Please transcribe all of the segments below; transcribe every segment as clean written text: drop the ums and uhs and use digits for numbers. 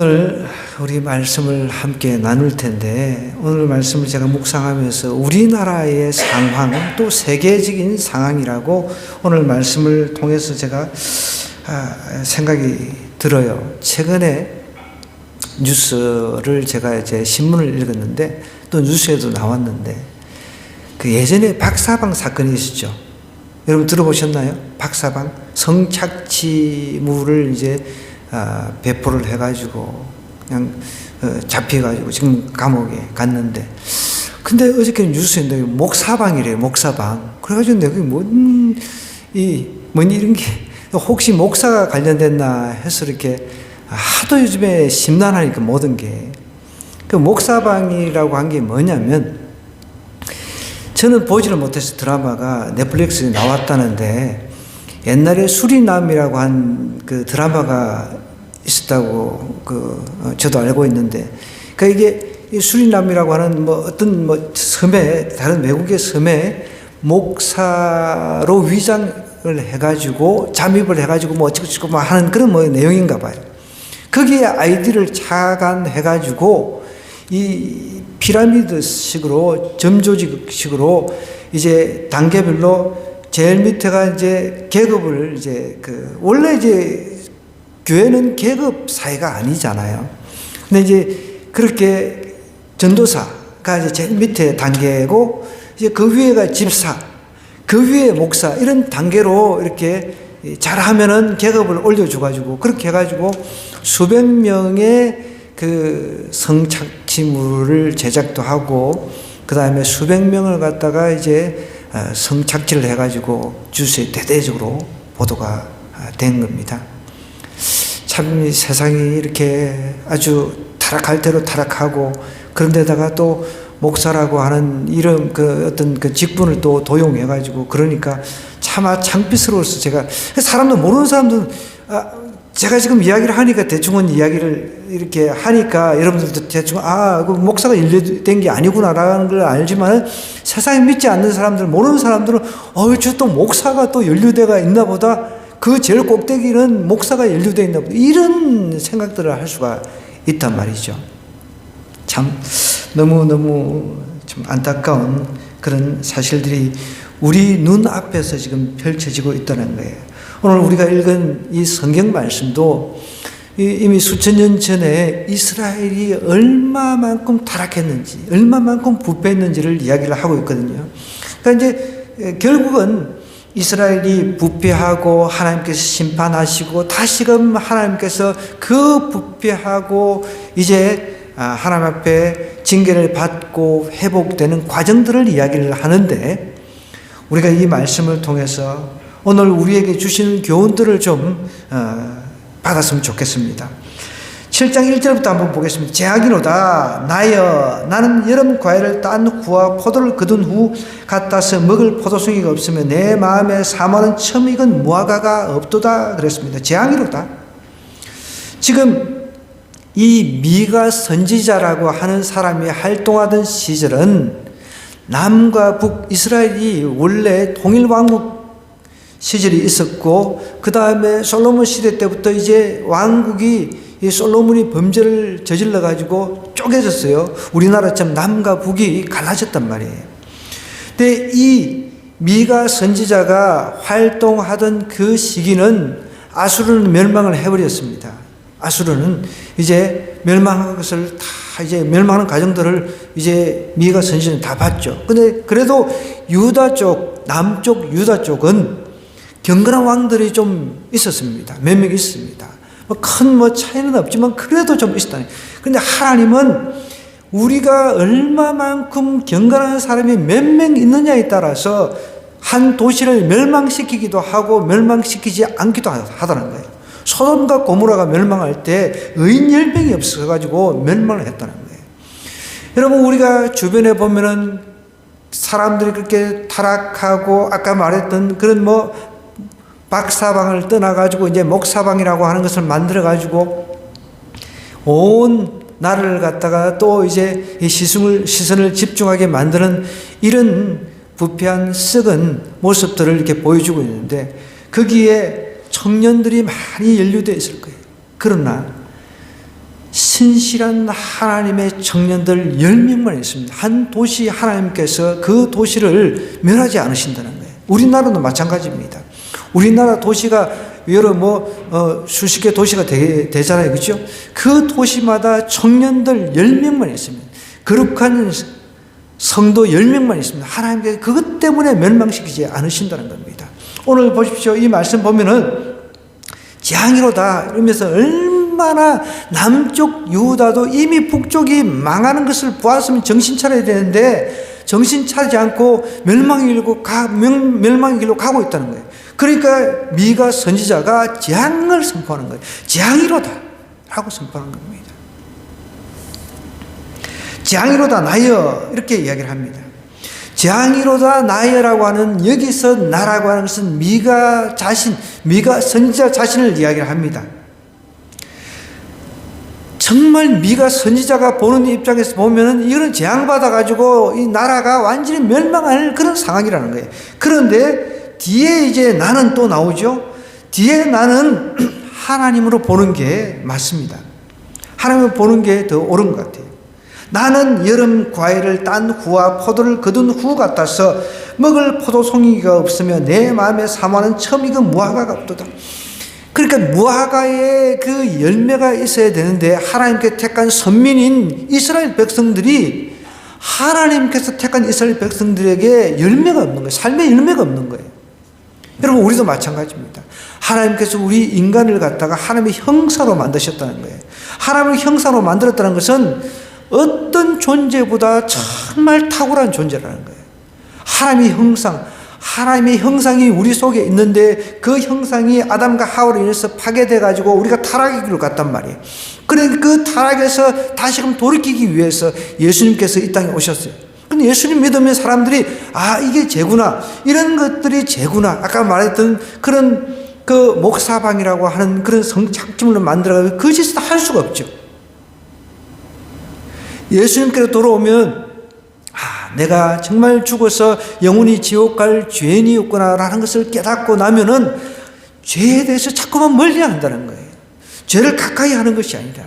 오늘 우리 말씀을 함께 나눌 텐데, 오늘 말씀을 제가 묵상하면서 우리나라의 상황, 또 세계적인 상황이라고 오늘 말씀을 통해서 제가 생각이 들어요. 최근에 뉴스를 제가 이제 신문을 읽었는데, 또 뉴스에도 나왔는데, 그 예전에 박사방 사건이 있었죠. 여러분 들어보셨나요? 박사방 성착취물을 이제 배포를 해가지고 그냥 잡혀가지고 지금 감옥에 갔는데, 근데 어저께 뉴스에 목사방이래요. 목사방. 그래가지고 내가 뭔 이런 게 혹시 목사가 관련됐나 해서 이렇게 하도 요즘에 심란하니까 모든 게. 그 목사방이라고 한 게 뭐냐면, 저는 보지를 못해서 드라마가 넷플릭스에 나왔다는데, 옛날에 수리남이라고 한 그 드라마가 있었다고 저도 알고 있는데, 그러니까 이게 수리남이라고 하는 어떤 섬에, 다른 외국의 섬에 목사로 위장을 해가지고 잠입을 해가지고 어쩌고 하는 그런 내용인가 봐요. 거기에 아이디를 착안해가지고 이 피라미드식으로 점조직식으로 이제 단계별로 제일 밑에가 이제 계급을 원래 이제 교회는 계급 사회가 아니잖아요. 근데 이제 그렇게 전도사가 이제 제일 밑에 단계고, 이제 그 위에가 집사, 그 위에 목사, 이런 단계로 이렇게 잘하면은 계급을 올려줘가지고, 그렇게 해가지고 수백 명의 그 성착취물을 제작도 하고, 그 다음에 수백 명을 갖다가 이제 성착취를 해가지고 뉴스에 대대적으로 보도가 된 겁니다. 참 세상이 이렇게 아주 타락할 대로 타락하고, 그런데다가 또 목사라고 하는 이름, 어떤 직분을 또 도용해가지고, 그러니까 차마 창피스러워서 제가, 사람도 모르는 사람들은, 제가 지금 이야기를 하니까 대충은 이야기를 이렇게 하니까 여러분들도 대충 그 목사가 연루된 게 아니구나라는 걸 알지만, 세상에 믿지 않는 사람들, 모르는 사람들은 저 또 목사가 또 연루되가 있나 보다, 그 제일 꼭대기는 목사가 연루되어 있나 보다, 이런 생각들을 할 수가 있단 말이죠. 참 너무너무 좀 안타까운 그런 사실들이 우리 눈앞에서 지금 펼쳐지고 있다는 거예요. 오늘 우리가 읽은 이 성경 말씀도 이미 수천 년 전에 이스라엘이 얼마만큼 타락했는지, 얼마만큼 부패했는지를 이야기를 하고 있거든요. 그러니까 이제 결국은 이스라엘이 부패하고 하나님께서 심판하시고, 다시금 하나님께서 그 부패하고 이제 하나님 앞에 징계를 받고 회복되는 과정들을 이야기를 하는데, 우리가 이 말씀을 통해서 오늘 우리에게 주시는 교훈들을 좀 받았으면 좋겠습니다. 7장 1절부터 한번 보겠습니다. 제하기로다 나여 나는 여름 과일을 딴 후와 포도를 거둔 후 갖다서 먹을 포도송이가 없으며 내 마음에 사모하는 처음 익은 무화과가 없도다 그랬습니다. 제하기로다. 지금 이 미가 선지자라고 하는 사람이 활동하던 시절은 남과 북, 이스라엘이 원래 통일왕국 시절이 있었고, 그 다음에 솔로몬 시대 때부터 이제 왕국이 이 솔로몬이 범죄를 저질러 가지고 쪼개졌어요. 우리나라처럼 남과 북이 갈라졌단 말이에요. 근데 이 미가 선지자가 활동하던 그 시기는 아수르는 멸망을 해버렸습니다. 아수르는 이제 멸망한 것을 다 이제 멸망하는 과정들을 이제 미가 선지자는 다 봤죠. 근데 그래도 유다 쪽, 남쪽 유다 쪽은 경건한 왕들이 좀 있었습니다. 몇 명 있습니다. 큰 차이는 없지만 그래도 좀 있었다니. 그런데 하나님은 우리가 얼마만큼 경건한 사람이 몇 명 있느냐에 따라서 한 도시를 멸망시키기도 하고 멸망시키지 않기도 하다는 거예요. 소돔과 고모라가 멸망할 때 의인 10명이 없어가지고 멸망을 했다는 거예요. 여러분, 우리가 주변에 보면은 사람들이 그렇게 타락하고, 아까 말했던 그런 박사방을 떠나가지고 이제 목사방이라고 하는 것을 만들어가지고 온 나라를 갖다가 또 이제 이 시선을 집중하게 만드는 이런 부패한 썩은 모습들을 이렇게 보여주고 있는데, 거기에 청년들이 많이 연루되어 있을 거예요. 그러나 신실한 하나님의 청년들 10명만 있습니다. 한 도시 하나님께서 그 도시를 멸하지 않으신다는 거예요. 우리나라도 마찬가지입니다. 우리나라 도시가 여러 수십 개 도시가 되잖아요. 그렇죠? 그 도시마다 청년들 10명만 있습니다. 거룩한 성도 10명만 있습니다. 하나님께서 그것 때문에 멸망시키지 않으신다는 겁니다. 오늘 보십시오. 이 말씀 보면은 재앙이로다 이러면서 얼마나 남쪽 유다도 이미 북쪽이 망하는 것을 보았으면 정신 차려야 되는데 정신 차리지 않고 멸망의 길로 가고 있다는 거예요. 그러니까 미가 선지자가 재앙을 선포하는 거예요. 재앙이로다 라고 선포하는 겁니다. 재앙이로다 나여 이렇게 이야기를 합니다. 재앙이로다 나여라고 하는 여기서 나라고 하는 것은 미가 선지자 자신을 이야기를 합니다. 정말 미가 선지자가 보는 입장에서 보면은 이거는 재앙받아가지고 이 나라가 완전히 멸망할 그런 상황이라는 거예요. 그런데 뒤에 이제 나는 또 나오죠. 뒤에 나는 하나님으로 보는 게 맞습니다. 하나님을 보는 게 더 옳은 것 같아요. 나는 여름 과일을 딴 후와 포도를 거둔 후 같아서 먹을 포도송이가 없으며 내 마음에 사모하는 처음 익은 무화과가 없도다. 그러니까 무화과에 그 열매가 있어야 되는데 하나님께 택한 선민인 이스라엘 백성들이 하나님께서 택한 이스라엘 백성들에게 열매가 없는 거예요. 삶의 열매가 없는 거예요. 여러분 우리도 마찬가지입니다. 하나님께서 우리 인간을 갖다가 하나님의 형상으로 만드셨다는 거예요. 하나님의 형상으로 만들었다는 것은 어떤 존재보다 정말 탁월한 존재라는 거예요. 하나님의 형상이 우리 속에 있는데 그 형상이 아담과 하와로 인해서 파괴돼가지고 우리가 타락의 길로 갔단 말이에요. 그러니까 그 타락에서 다시금 돌이키기 위해서 예수님께서 이 땅에 오셨어요. 근데 예수님 믿으면 사람들이 이게 죄구나, 이런 것들이 죄구나, 아까 말했던 그런 그 목사방이라고 하는 그런 성착취물로 만들어가지고 그 짓을 할 수가 없죠. 예수님께서 돌아오면 내가 정말 죽어서 영원히 지옥 갈 죄인이었구나 라는 것을 깨닫고 나면은 죄에 대해서 자꾸만 멀리 한다는 거예요. 죄를 가까이 하는 것이 아니라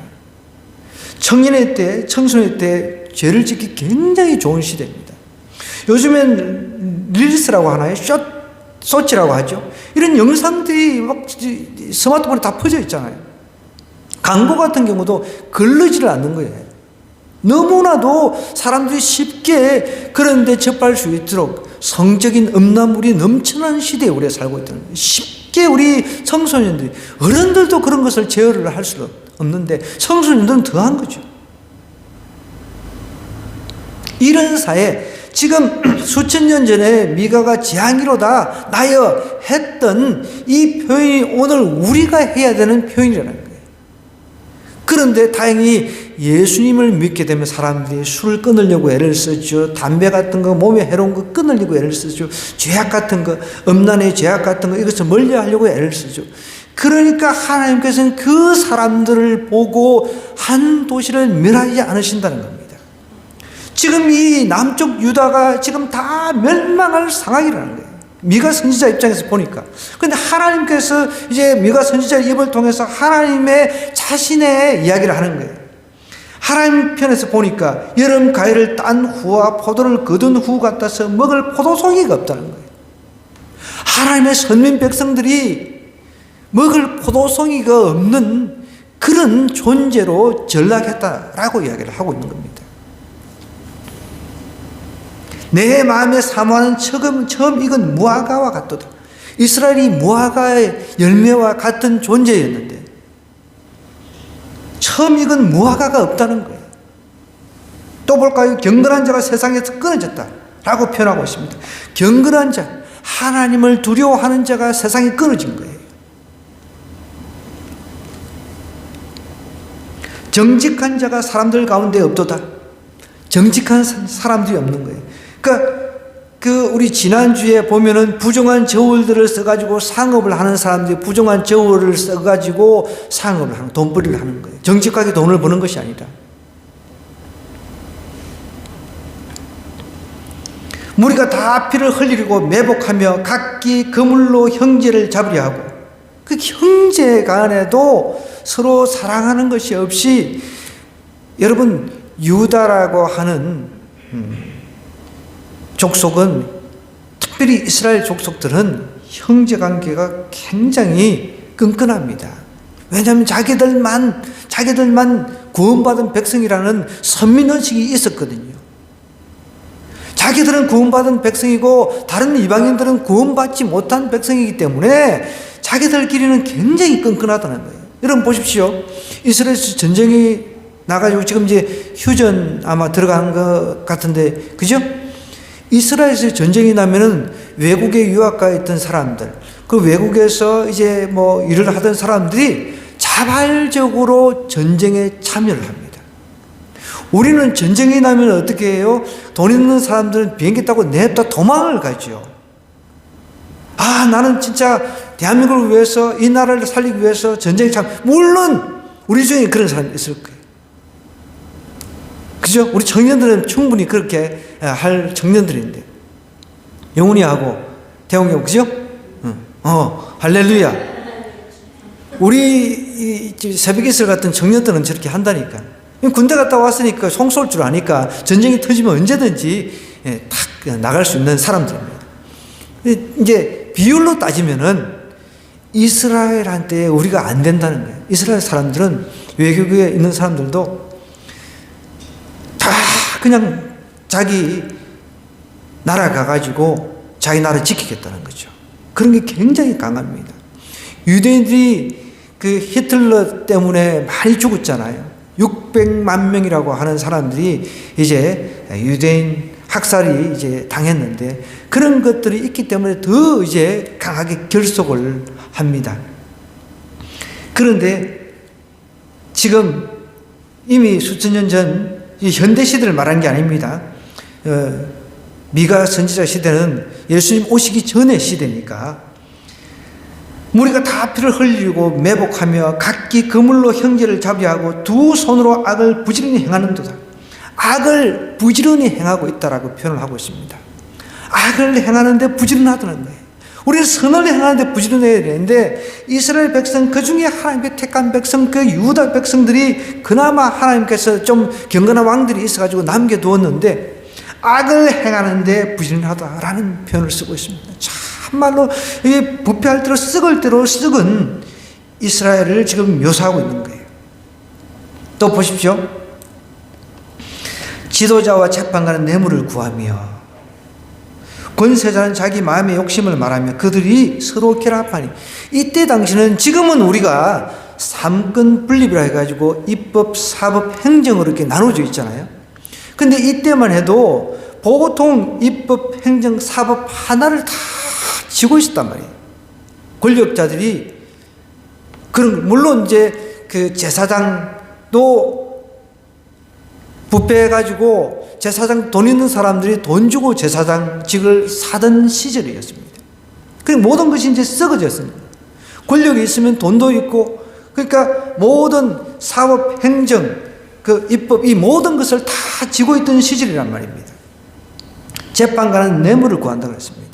청년의 때, 청소년 때 죄를 짓기 굉장히 좋은 시대입니다. 요즘엔 릴스라고 하나요? 쇼츠라고 하죠. 이런 영상들이 막 스마트폰에 다 퍼져 있잖아요. 광고 같은 경우도 걸르지를 않는 거예요. 너무나도 사람들이 쉽게 그런 데 접할 수 있도록 성적인 음란물이 넘쳐나는 시대에 우리가 살고 있다는 거예요. 쉽게 우리 청소년들이, 어른들도 그런 것을 제어를 할 수 없는데 청소년들은 더한 거죠. 이런 사회, 지금 수천 년 전에 미가가 재앙이로다 나여 했던 이 표현이 오늘 우리가 해야 되는 표현이라는 거예요. 그런데 다행히 예수님을 믿게 되면 사람들이 술을 끊으려고 애를 쓰죠. 담배 같은 거, 몸에 해로운 거 끊으려고 애를 쓰죠. 죄악 같은 거, 음란의 죄악 같은 거, 이것을 멀리하려고 애를 쓰죠. 그러니까 하나님께서는 그 사람들을 보고 한 도시를 멸하지 않으신다는 겁니다. 지금 이 남쪽 유다가 지금 다 멸망할 상황이라는 거예요. 미가 선지자 입장에서 보니까. 그런데 하나님께서 이제 미가 선지자의 입을 통해서 하나님의 자신의 이야기를 하는 거예요. 하나님 편에서 보니까 여름 과일을 딴 후와 포도를 거둔 후 같아서 먹을 포도송이가 없다는 거예요. 하나님의 선민 백성들이 먹을 포도송이가 없는 그런 존재로 전락했다라고 이야기를 하고 있는 겁니다. 내 마음에 사모하는 처음 익은 무화과와 같도다. 이스라엘이 무화과의 열매와 같은 존재였는데 처음 익은 무화과가 없다는 거예요. 또 볼까요? 경건한 자가 세상에서 끊어졌다 라고 표현하고 있습니다. 경건한 자, 하나님을 두려워하는 자가 세상에 끊어진 거예요. 정직한 자가 사람들 가운데 없도다. 정직한 사람들이 없는 거예요. 그러니까 우리 지난주에 보면은 부정한 저울들을 써가지고 상업을 하는 사람들이 부정한 저울을 써가지고 상업을 하는, 돈벌이를 하는 거예요. 정직하게 돈을 버는 것이 아니다. 무리가 다 피를 흘리고 매복하며 각기 그물로 형제를 잡으려 하고, 그 형제 간에도 서로 사랑하는 것이 없이 여러분, 유다라고 하는 족속은, 특별히 이스라엘 족속들은 형제관계가 굉장히 끈끈합니다. 왜냐하면 자기들만 구원받은 백성이라는 선민의식이 있었거든요. 자기들은 구원받은 백성이고 다른 이방인들은 구원받지 못한 백성이기 때문에 자기들끼리는 굉장히 끈끈하다는 거예요. 여러분 보십시오. 이스라엘에서 전쟁이 나가지고 지금 이제 휴전 아마 들어간 것 같은데, 그죠? 이스라엘에서 전쟁이 나면은 외국에 유학가 있던 사람들, 그 외국에서 이제 뭐 일을 하던 사람들이 자발적으로 전쟁에 참여를 합니다. 우리는 전쟁이 나면 어떻게 해요? 돈 있는 사람들은 비행기 타고 냅다 도망을 가죠. 아, 나는 진짜 대한민국을 위해서, 이 나라를 살리기 위해서 전쟁에 물론 우리 중에 그런 사람이 있을 거예요. 그죠? 우리 청년들은 충분히 그렇게 할 청년들인데, 영훈이 하고 대웅이, 그죠? 할렐루야. 우리 새벽 이슬 같은 청년들은 저렇게 한다니까. 군대 갔다 왔으니까 총 쏠 줄 아니까 전쟁이 터지면 언제든지 탁 나갈 수 있는 사람들입니다. 이제 비율로 따지면은 이스라엘한테 우리가 안 된다는 거예요. 이스라엘 사람들은, 외국에 있는 사람들도 다 그냥 자기 나라 가가지고 자기 나라 지키겠다는 거죠. 그런 게 굉장히 강합니다. 유대인들이 그 히틀러 때문에 많이 죽었잖아요. 600만 명이라고 하는 사람들이 이제 유대인 학살이 이제 당했는데, 그런 것들이 있기 때문에 더 이제 강하게 결속을 합니다. 그런데 지금 이미 수천 년 전 현대 시대를 말한 게 아닙니다. 미가 선지자 시대는 예수님 오시기 전의 시대니까, 무리가 다 피를 흘리고 매복하며 각기 그물로 형제를 잡이하고 두 손으로 악을 부지런히 행하는도다. 악을 부지런히 행하고 있다라고 표현을 하고 있습니다. 악을 행하는데 부지런하다는 거예요. 우리는 선을 행하는데 부지런해야 되는데, 이스라엘 백성, 그 중에 하나님께 택한 백성, 그 유다 백성들이 그나마 하나님께서 좀 경건한 왕들이 있어가지고 남겨두었는데, 악을 행하는데 부지런하다라는 표현을 쓰고 있습니다. 참말로 이 부패할 대로 썩을 대로 썩은 이스라엘을 지금 묘사하고 있는 거예요. 또 보십시오. 지도자와 재판관은 뇌물을 구하며 권세자는 자기 마음의 욕심을 말하며 그들이 서로 결합하니, 이때 당시는, 지금은 우리가 삼권 분립이라 해가지고 입법, 사법, 행정으로 이렇게 나눠져 있잖아요. 근데 이때만 해도 보통 입법, 행정, 사법 하나를 다 쥐고 있었단 말이에요. 권력자들이. 그런, 물론 이제 그 제사장도 부패해가지고 제사장 돈 있는 사람들이 돈 주고 제사장직을 사던 시절이었습니다. 그리고 모든 것이 이제 썩어졌습니다. 권력이 있으면 돈도 있고, 그러니까 모든 사법, 행정, 그 입법, 이 모든 것을 다 쥐고 있던 시절이란 말입니다. 재판관은 뇌물을 구한다고 했습니다.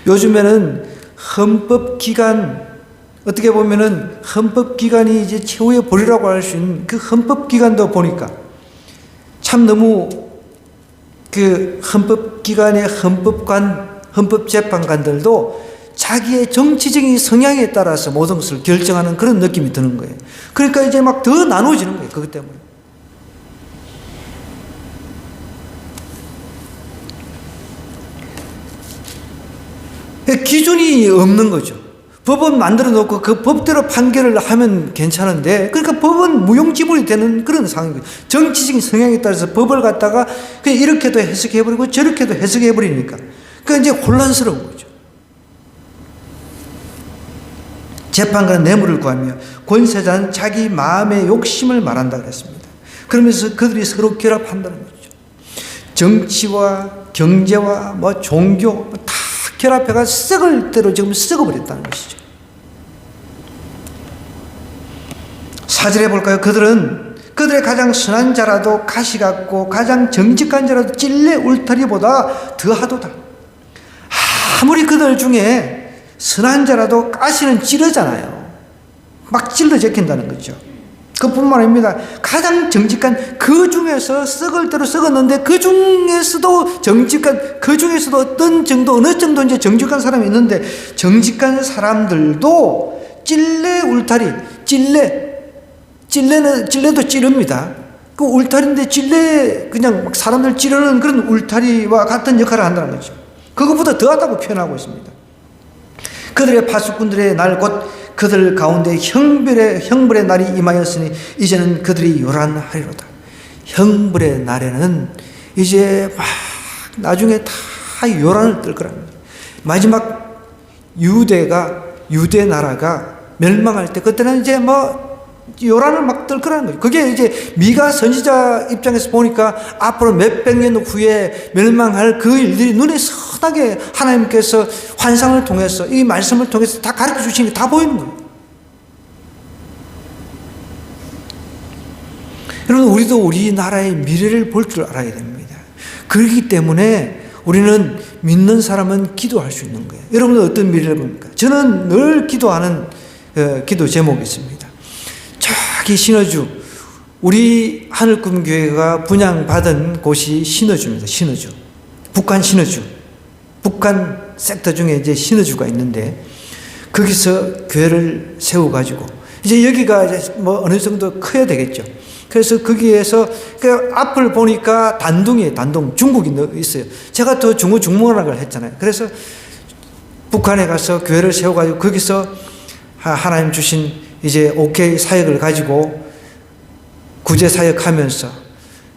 요즘에는 헌법기관, 어떻게 보면은 헌법기관이 이제 최후의 보리라고 할 수 있는 그 헌법기관도 보니까 참 너무 그 헌법기관의 헌법재판관들도 자기의 정치적인 성향에 따라서 모든 것을 결정하는 그런 느낌이 드는 거예요. 그러니까 이제 막 더 나눠지는 거예요. 그것 때문에. 기준이 없는 거죠. 법은 만들어 놓고 그 법대로 판결을 하면 괜찮은데, 그러니까 법은 무용지물이 되는 그런 상황이에요. 정치적인 성향에 따라서 법을 갖다가 그냥 이렇게도 해석해버리고 저렇게도 해석해버리니까 그러니까 이제 혼란스러운 거죠. 재판관은 뇌물을 구하며 권세자는 자기 마음의 욕심을 말한다 그랬습니다. 그러면서 그들이 서로 결합한다는 거죠. 정치와 경제와 뭐 종교 다 결합해가 썩을 대로 지금 썩어버렸다는 것이죠. 4절에 볼까요? 그들의 가장 선한 자라도 가시 같고 가장 정직한 자라도 찔레 울타리보다 더하도다. 아무리 그들 중에 선한 자라도 가시는 찌르잖아요. 막 찔러 제낀다는 거죠. 그뿐만 아닙니다. 가장 정직한, 그 중에서 썩을 대로 썩었는데 그 중에서도 정직한, 그 중에서도 어떤 정도, 어느 정도 이제 정직한 사람이 있는데, 정직한 사람들도 찔레 울타리, 찔레도 찌릅니다. 그 울타리인데 찔레, 그냥 막 사람들 찌르는 그런 울타리와 같은 역할을 한다는 거죠. 그것보다 더하다고 표현하고 있습니다. 그들의 파수꾼들의 날, 곧 그들 가운데 형벌의 날이 임하였으니 이제는 그들이 요란하리로다. 형벌의 날에는 이제 막 나중에 다 요란을 떨 거랍니다. 마지막 유대 나라가 멸망할 때, 그때는 이제 요란을 막 떨 거라는 거죠. 그게 이제 미가 선지자 입장에서 보니까 앞으로 몇백 년 후에 멸망할 그 일들이 눈에 선하게 하나님께서 환상을 통해서, 이 말씀을 통해서 다 가르쳐 주시는 게 다 보이는 거예요. 여러분, 우리도 우리나라의 미래를 볼 줄 알아야 됩니다. 그렇기 때문에 우리는 믿는 사람은 기도할 수 있는 거예요. 여러분은 어떤 미래를 봅니까? 저는 늘 기도하는 기도 제목이 있습니다. 저기 신어주, 우리 하늘꿈교회가 분양받은 곳이 신어주입니다. 신어주. 북한 신어주. 북한 섹터 중에 이제 신어주가 있는데, 거기서 교회를 세워가지고, 이제 여기가 이제 어느 정도 커야 되겠죠. 그래서 거기에서 그 앞을 보니까 단둥이에요. 단둥. 중국이 있어요. 제가 또 중문학을 했잖아요. 그래서 북한에 가서 교회를 세워가지고 거기서 하나님 주신 이제 OK 사역을 가지고 구제 사역하면서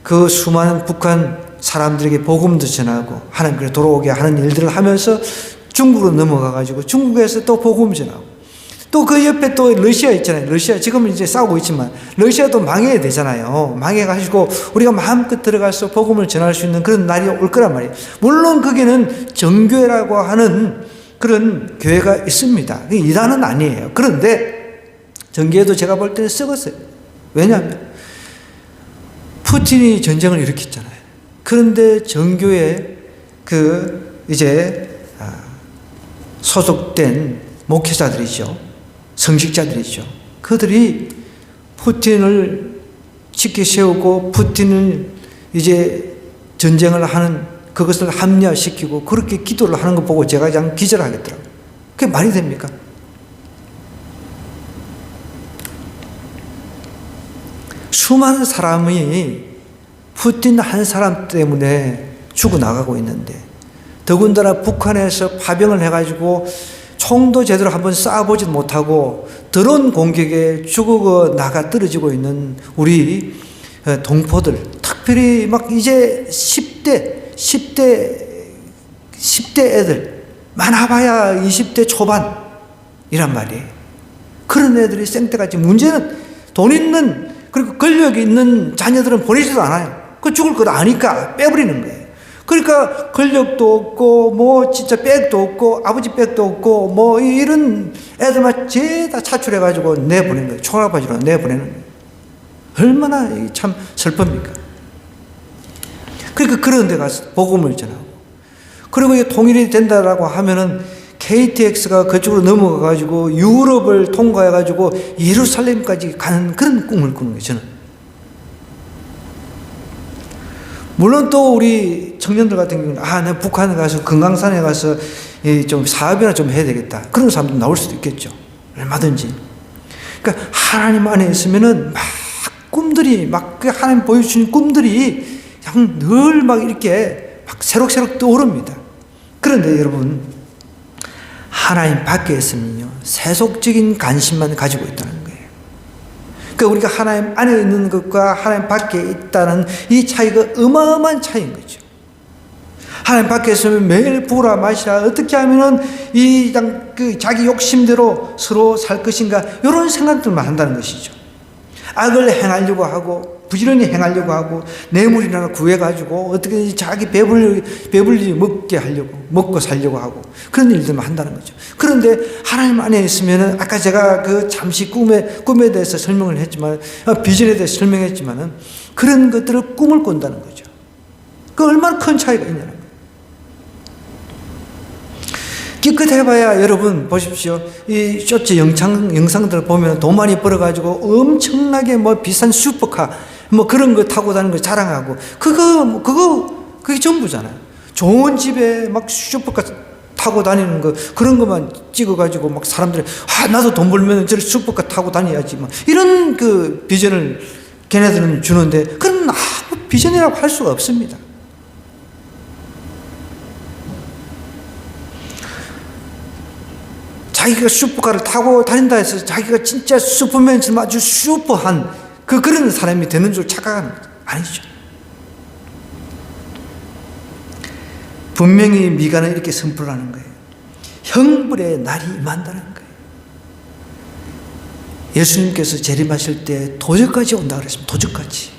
그 수많은 북한 사람들에게 복음도 전하고 하나님께 돌아오게 하는 일들을 하면서 중국으로 넘어가가지고 중국에서 또 복음 전하고, 또 그 옆에 또 러시아 있잖아요. 러시아 지금은 이제 싸우고 있지만 러시아도 망해야 되잖아요. 망해가지고 우리가 마음껏 들어가서 복음을 전할 수 있는 그런 날이 올 거란 말이에요. 물론 거기는 정교회라고 하는 그런 교회가 있습니다. 이단은 아니에요. 그런데 정교회도 제가 볼 때는 썩었어요. 왜냐하면 푸틴이 전쟁을 일으켰잖아요. 그런데 정교회 이제 소속된 목회자들이죠. 성직자들이죠. 그들이 푸틴을 지켜 세우고 푸틴을 이제 전쟁을 하는 그것을 합리화시키고 그렇게 기도를 하는 거 보고 제가 그냥 기절하겠더라고요. 그게 말이 됩니까? 수많은 사람이 푸틴 한 사람 때문에 죽어나가고 있는데, 더군다나 북한에서 파병을 해가지고 총도 제대로 한번 쏴보지도 못하고 드론 공격에 죽어 나가 떨어지고 있는 우리 동포들, 특별히 막 이제 10대 애들, 많아봐야 20대 초반이란 말이에요. 그런 애들이 생때같이, 문제는 돈 있는, 그리고 권력이 있는 자녀들은 보내지도 않아요. 그 죽을 걸 아니까 빼버리는 거예요. 그러니까 권력도 없고 진짜 백도 없고 아버지 백도 없고 이런 애들만 죄다 차출해가지고 내보내는 거예요. 총알바지로 내보내는 거예요. 얼마나 참 슬픕니까? 그러니까 그런 데 가서 복음을 전하고, 그리고 이게 통일이 된다라고 하면은 KTX가 그쪽으로 넘어가가지고 유럽을 통과해가지고 예루살렘까지 가는 그런 꿈을 꾸는 거예요, 저는. 물론 또 우리 청년들 같은 경우는 내가 북한에 가서 금강산에 가서 좀 사업이나 좀 해야 되겠다, 그런 사람도 나올 수도 있겠죠. 얼마든지. 그러니까 하나님 안에 있으면은 막 꿈들이 그 하나님 보여주신 꿈들이 그냥 늘 막 이렇게 막 새록새록 떠오릅니다. 그런데 여러분, 하나님 밖에 있으면요 세속적인 관심만 가지고 있다는 거예요. 그러니까 우리가 하나님 안에 있는 것과 하나님 밖에 있다는 이 차이가 어마어마한 차이인 거죠. 하나님 밖에 있으면 매일 부라 마시라, 어떻게 하면은 자기 욕심대로 서로 살 것인가, 이런 생각들만 한다는 것이죠. 악을 행하려고 하고 부지런히 행하려고 하고 뇌물이나 구해가지고 어떻게든지 자기 배불리 먹고 살려고 하고 그런 일들만 한다는 거죠. 그런데 하나님 안에 있으면은, 아까 제가 잠시 꿈에 대해서 설명을 했지만, 비전에 대해서 설명했지만은, 그런 것들을 꿈을 꾼다는 거죠. 그 얼마나 큰 차이가 있냐는 거예요. 기껏해봐야 여러분 보십시오. 이 쇼츠 영상들 보면 돈 많이 벌어가지고 엄청나게 뭐 비싼 슈퍼카 뭐 그런 거 타고 다니는 거 자랑하고 그게 전부잖아요. 좋은 집에 막 슈퍼카 타고 다니는 거 그런 것만 찍어가지고 막 사람들이 나도 돈 벌면 저런 슈퍼카 타고 다녀야지 막 이런 그 비전을 걔네들은 주는데 그런 아무 비전이라고 할 수가 없습니다. 자기가 슈퍼카를 타고 다닌다 해서 자기가 진짜 슈퍼맨처럼 아주 슈퍼한 그런 사람이 되는 줄 착각하는 거죠. 아니죠. 분명히 미가는 이렇게 선포를 하는 거예요. 형벌의 날이 임한다는 거예요. 예수님께서 재림하실 때 도적까지 온다 그랬습니다. 도적까지.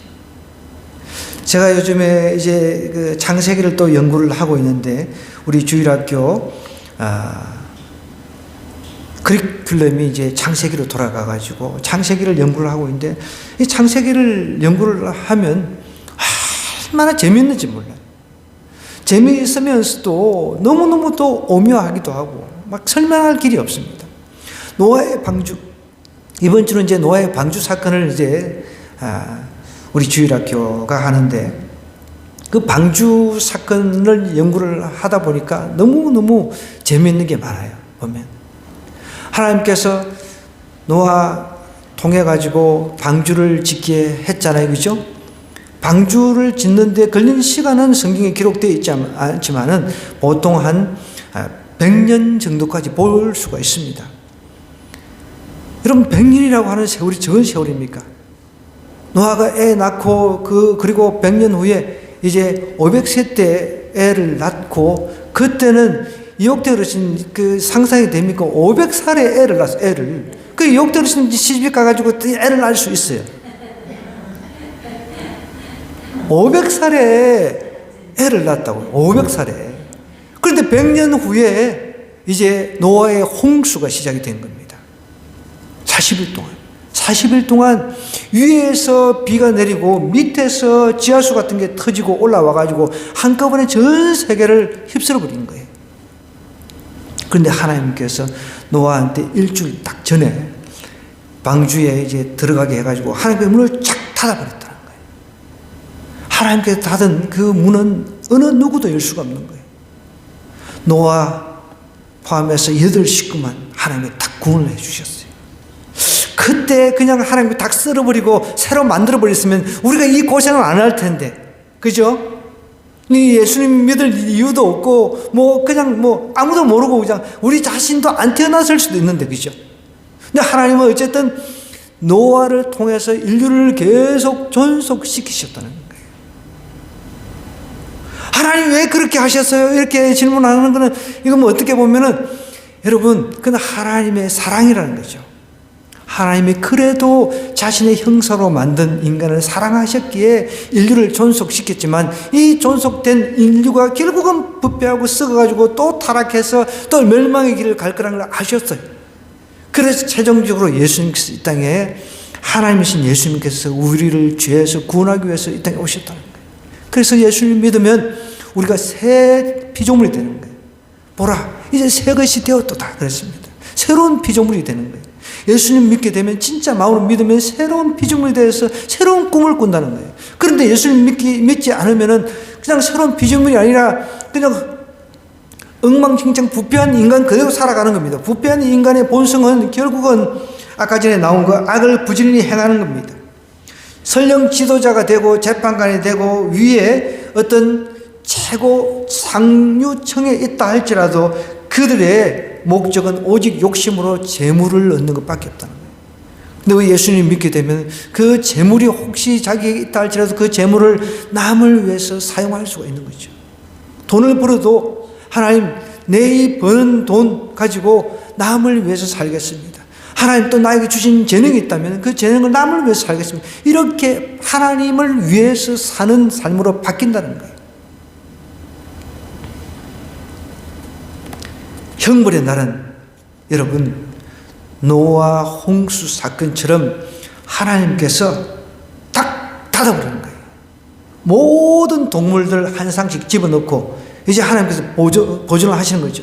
제가 요즘에 이제 그 창세기를 또 연구를 하고 있는데 우리 주일학교 커리큘럼이 이제 창세기로 돌아가가지고 창세기를 연구를 하고 있는데 이 창세기를 연구를 하면 얼마나 재미있는지 몰라요. 재미있으면서도 너무너무 또 오묘하기도 하고 막 설명할 길이 없습니다. 노아의 방주. 이번 주는 이제 노아의 방주 사건을 이제 우리 주일학교가 하는데 그 방주 사건을 연구를 하다 보니까 너무너무 재미있는 게 많아요. 보면 하나님께서 노아 통해 가지고 방주를 짓게 했잖아요. 그죠? 방주를 짓는데 걸린 시간은 성경에 기록되어 있지 않지만은 보통 한 100년 정도까지 볼 수가 있습니다. 여러분 100년이라고 하는 세월이 적은 세월입니까? 노아가 애 낳고 그리고 100년 후에 이제 500세 때 애를 낳고 그때는 이옥대 어르신 그 상상이 됩니까? 500살에 애를 낳았어. 애를. 그 이옥대 어르신 시집 가가지고 애를 낳을 수 있어요. 500살에 애를 낳았다고요. 500살에. 그런데 100년 후에 이제 노아의 홍수가 시작이 된 겁니다. 40일 동안. 40일 동안 위에서 비가 내리고 밑에서 지하수 같은 게 터지고 올라와가지고 한꺼번에 전 세계를 휩쓸어 버린 거예요. 그런데 하나님께서 노아한테 일주일 딱 전에 방주에 이제 들어가게 해가지고 하나님의 문을 착 닫아버렸다는 거예요. 하나님께서 닫은 그 문은 어느 누구도 열 수가 없는 거예요. 노아 포함해서 8식구만 하나님이 딱 구원을 해주셨어요. 그때 그냥 하나님이 딱 썰어버리고 새로 만들어버렸으면 우리가 이 고생을 안 할 텐데. 그죠? 예수님 믿을 이유도 없고, 그냥 아무도 모르고 그냥 우리 자신도 안 태어났을 수도 있는데, 그죠? 근데 하나님은 어쨌든 노아를 통해서 인류를 계속 존속시키셨다는 거예요. 하나님 왜 그렇게 하셨어요? 이렇게 질문하는 거는, 이건 어떻게 보면은, 여러분, 그건 하나님의 사랑이라는 거죠. 하나님이 그래도 자신의 형상으로 만든 인간을 사랑하셨기에 인류를 존속시켰지만 이 존속된 인류가 결국은 부패하고 썩어가지고 또 타락해서 또 멸망의 길을 갈 거라는 걸 아셨어요. 그래서 최종적으로 예수님께서 이 땅에 하나님이신 예수님께서 우리를 죄에서 구원하기 위해서 이 땅에 오셨다는 거예요. 그래서 예수님 믿으면 우리가 새 피조물이 되는 거예요. 보라, 이제 새 것이 되었도다 그랬습니다. 새로운 피조물이 되는 거예요. 예수님 믿게 되면 진짜 마음으로 믿으면 새로운 피조물이 되어서 새로운 꿈을 꾼다는 거예요. 그런데 예수님 믿지 않으면은 그냥 새로운 피조물이 아니라 그냥 엉망진창 부패한 인간 그대로 살아가는 겁니다. 부패한 인간의 본성은 결국은 아까 전에 나온 거 악을 부지런히 행하는 겁니다. 설령 지도자가 되고 재판관이 되고 위에 어떤 최고 상류층에 있다 할지라도 그들의 목적은 오직 욕심으로 재물을 얻는 것밖에 없다는 거예요. 근데 왜 예수님 믿게 되면 그 재물이 혹시 자기에게 있다 할지라도 그 재물을 남을 위해서 사용할 수가 있는 거죠. 돈을 벌어도 하나님 내 이 버는 돈 가지고 남을 위해서 살겠습니다. 하나님 또 나에게 주신 재능이 있다면 그 재능을 남을 위해서 살겠습니다. 이렇게 하나님을 위해서 사는 삶으로 바뀐다는 거예요. 형벌의 날은 여러분 노아 홍수 사건처럼 하나님께서 딱 닫아버리는 거예요. 모든 동물들 한 상씩 집어넣고 이제 하나님께서 보존을 하시는 거죠.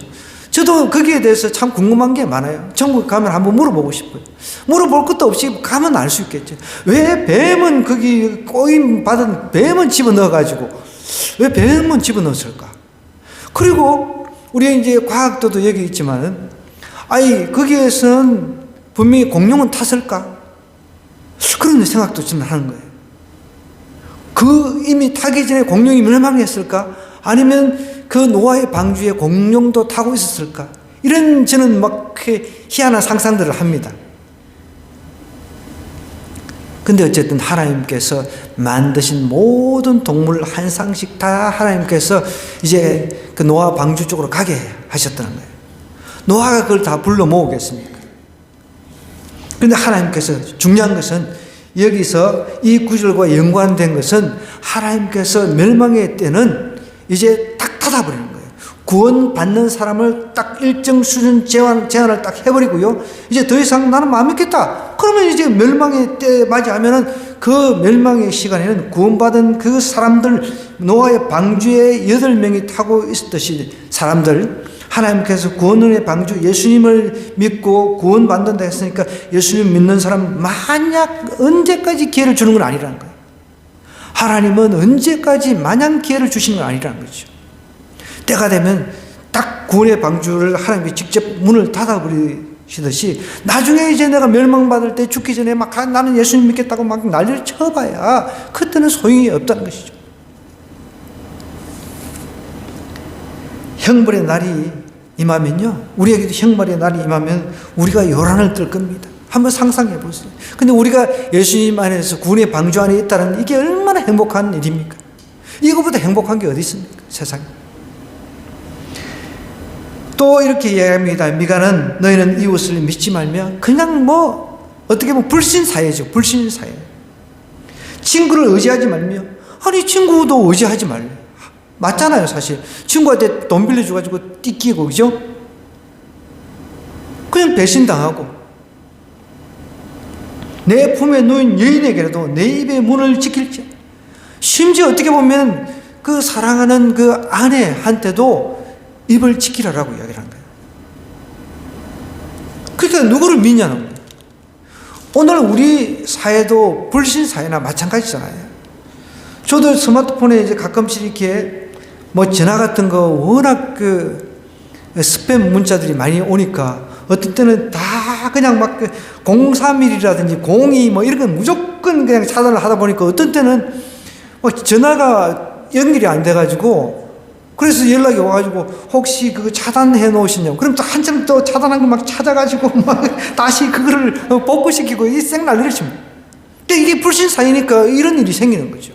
저 저도 거기에 대해서 참 궁금한 게 많아요. 천국 가면 한번 물어보고 싶어요. 물어볼 것도 없이 가면 알 수 있겠죠. 왜 뱀은 거기 꼬임 받은 뱀은 집어넣어가지고 왜 뱀은 집어넣었을까? 그리고 우리 이제 과학도도 여기 있지만은 거기에서는 분명히 공룡은 탔을까? 그런 생각도 저는 하는 거예요. 이미 타기 전에 공룡이 멸망했을까? 아니면 그 노아의 방주에 공룡도 타고 있었을까? 이런 저는 막 희한한 상상들을 합니다. 근데 어쨌든 하나님께서 만드신 모든 동물 한 쌍씩 다 하나님께서 이제 그 노아 방주 쪽으로 가게 하셨다는 거예요. 노아가 그걸 다 불러 모으겠습니까? 그런데 하나님께서 중요한 것은 여기서 이 구절과 연관된 것은 하나님께서 멸망의 때는 이제 딱 닫아버리는 거예요. 구원받는 사람을 딱 일정 수준 제한을 딱 해버리고요. 이제 더 이상 나는 못 믿겠다. 그러면 이제 멸망의 때 맞이하면은 그 멸망의 시간에는 구원받은 그 사람들, 노아의 방주에 8명이 타고 있었듯이 사람들, 하나님께서 구원의 방주 예수님을 믿고 구원받는다 했으니까 예수님 믿는 사람 만약 언제까지 기회를 주는 건 아니라는 거예요. 하나님은 언제까지 마냥 기회를 주시는 건 아니라는 거죠. 때가 되면 딱 구원의 방주를 하나님이 직접 문을 닫아버리시듯이 나중에 이제 내가 멸망받을 때 죽기 전에 막 나는 예수님 믿겠다고 막 난리를 쳐봐야 그때는 소용이 없다는 것이죠. 형벌의 날이 임하면요, 우리에게도 형벌의 날이 임하면 우리가 요란을 뜰 겁니다. 한번 상상해 보세요. 근데 우리가 예수님 안에서 구원의 방주 안에 있다는 이게 얼마나 행복한 일입니까? 이거보다 행복한 게 어디 있습니까? 세상에. 또 이렇게 이야기합니다. 미가는 너희는 이웃을 믿지 말며 그냥 어떻게 보면 불신사회죠. 불신사회. 친구를 의지하지 말며 친구도 의지하지 말래. 맞잖아요, 사실. 친구한테 돈 빌려줘가지고 띠끼고, 그죠? 그냥 배신당하고. 내 품에 놓인 여인에게라도 내 입의 문을 지킬지. 심지어 어떻게 보면 그 사랑하는 그 아내한테도 입을 지키라라고 이야기를 한 거예요. 그러니까 누구를 믿냐는 거예요. 오늘 우리 사회도 불신사회나 마찬가지잖아요. 저도 스마트폰에 이제 가끔씩 이렇게 전화 같은 거 워낙 스팸 문자들이 많이 오니까 어떤 때는 다 그냥 막 031이라든지 02 이런 건 무조건 그냥 차단을 하다 보니까 어떤 때는 전화가 연결이 안 돼가지고 그래서 연락이 와가지고 혹시 그거 차단해 놓으시냐고. 그럼 또 한참 또 차단한 거 막 찾아가지고 막 다시 그거를 복구시키고 이 생난리를 칩니다. 근데 이게 불신사이니까 이런 일이 생기는 거죠.